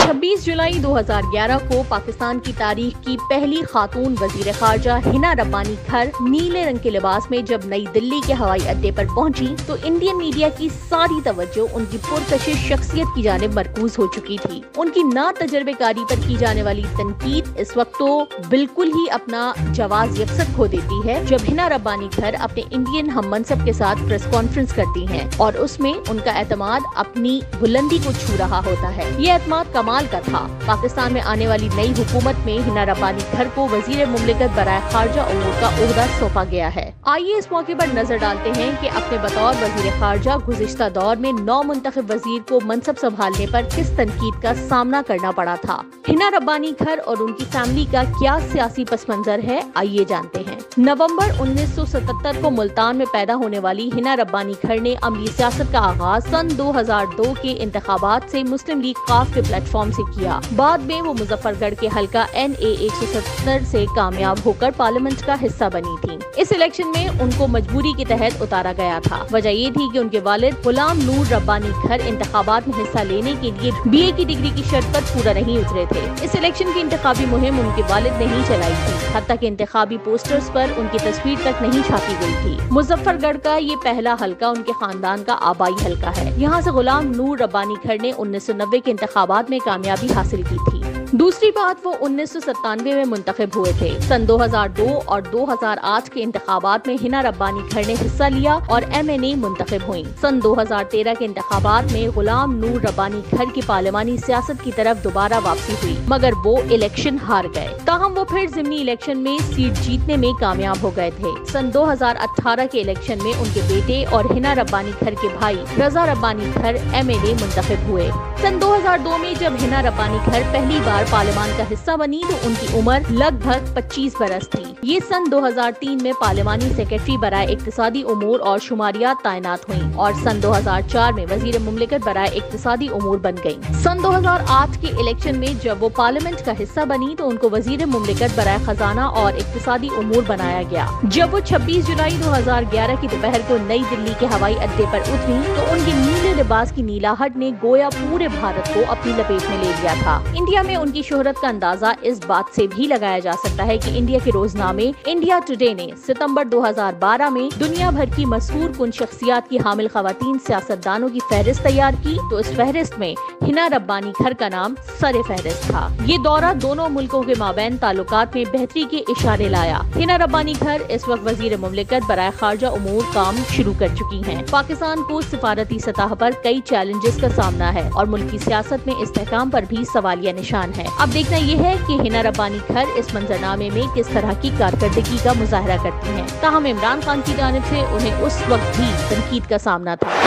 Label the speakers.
Speaker 1: 26 जुलाई 2011 को पाकिस्तान की तारीख की पहली खातून वजीर खारजा हिना रब्बानी घर नीले रंग के लिबास में जब नई दिल्ली के हवाई अड्डे पर पहुंची तो इंडियन मीडिया की सारी तवज्जो उनकी पुरकशिश शख्सियत की जानिब मरकूज हो चुकी थी। उनकी ना तजर्बेकारी पर की जाने वाली तनकीद इस वक्त तो बिल्कुल ही अपना जवाज यकसर खो देती है जब हिना रब्बानी घर अपने इंडियन हम मनसब के साथ प्रेस कॉन्फ्रेंस करती हैं और उसमें उनका एतमाद अपनी बुलंदी को छू रहा होता है। ये एतमाद कमाल का था। पाकिस्तान में आने वाली नई हुकूमत में हिना रब्बानी घर को वजीर मुमलिकत बराए खारजा उमूर का ओहदा सौंपा गया है। आइए इस मौके पर नजर डालते हैं कि अपने बतौर वजीर खारजा गुज़िश्ता दौर में नौ मुंतखब वजीर को मनसब संभालने पर किस तनकीद का सामना करना पड़ा था। हिना रब्बानी घर और उनकी फैमिली का क्या सियासी पस मंजर है, आइए जानते हैं। नवंबर 1977 को मुल्तान में पैदा होने वाली हिना रब्बानी घर ने अमली सियासत का आगाज सन 2002 के इंतखाबात से मुस्लिम लीग काफ के प्लेटफॉर्म से किया। बाद में वो मुजफ्फरगढ़ के हल्का NA 170 से कामयाब होकर पार्लियामेंट का हिस्सा बनी थी। इस इलेक्शन में उनको मजबूरी के तहत उतारा गया था। वजह ये थी कि उनके वालिद गुलाम नूर रब्बानी घर इंतखाबात में हिस्सा लेने के लिए BA की डिग्री की शर्त पर पूरा नहीं उतरे थे। इस इलेक्शन की इंतखाबी मुहिम उनके वालिद ने ही चलाई थी, हत्ता कि इंतखाबी पोस्टर्स पर उनकी तस्वीर तक नहीं छापी गई थी। मुजफ्फरगढ़ का ये पहला हल्का उनके खानदान का आबाई हल्का है। यहाँ से गुलाम नूर रब्बानी घर ने 1990 के इंतखाबात में कामयाबी हासिल की थी। दूसरी बात, वो 1997 में मुंतखब हुए थे। सन 2002 और 2008 के इंतखाबात में हिना रब्बानी घर ने हिस्सा लिया और MNA मुंतखब हुई। सन 2013 के इंतखाबात में गुलाम नूर रब्बानी घर की पार्लिमानी सियासत की तरफ दोबारा वापसी हुई, मगर वो इलेक्शन हार गए। ताहम वो फिर ज़िमनी इलेक्शन में सीट जीतने में कामयाब हो गए थे। सन 2018 के इलेक्शन में उनके बेटे और हिना रब्बानी घर के भाई रजा रब्बानी घर MNA मुंतखब हुए। सन 2002 में जब हिना रब्बानी घर पहली बार पार्लियामान का हिस्सा बनी तो उनकी उम्र लगभग 25 बरस थी। ये सन 2003 में पार्लियामानी सेक्रेटरी बराए इक्तिसादी उमूर और शुमारियात तैनात हुई और सन 2004 में वजीर मुमलिकत बराए इक्तिसादी उमूर बन गयी। सन 2008 के इलेक्शन में जब वो पार्लियामेंट का हिस्सा बनी तो उनको वजीर मुमलिकत बराए खजाना और इक्तिसादी उमूर बनाया गया। जब वो 26 जुलाई 2011 की दोपहर को नई दिल्ली के हवाई अड्डे पर उतरी तो उनके नीले लिबास की नीलाहट ने गोया पूरे भारत को अपनी लपेट में ले लिया था। इंडिया में उनकी शोहरत का अंदाजा इस बात से भी लगाया जा सकता है कि इंडिया के रोजनामे इंडिया टुडे ने सितंबर 2012 में दुनिया भर की मशहूर कुन शख्सियात की हामिल खवातीन सियासतदानों की फहरिस्त तैयार की तो इस फहरिस्त में हिना रब्बानी घर का नाम सरे फहरिस्त था। ये दौरा दोनों मुल्कों के माबैन ताल्लुकात में बेहतरी के इशारे लाया। हिना रब्बानी घर इस वक्त वजीर मुमलिकत बराए खारजा उमूर काम शुरू कर चुकी हैं। पाकिस्तान को सिफारती सतह पर कई चैलेंजेस का सामना है और मुल्क की सियासत में इस्तेहकाम पर भी सवालिया निशान है। अब देखना यह है कि हिना रब्बानी घर इस मंजरनामे में किस तरह की कारकर्दगी का मुजाहरा करती हैं। ताहम इमरान खान की जानिब से उन्हें उस वक्त भी तनकीद का सामना था।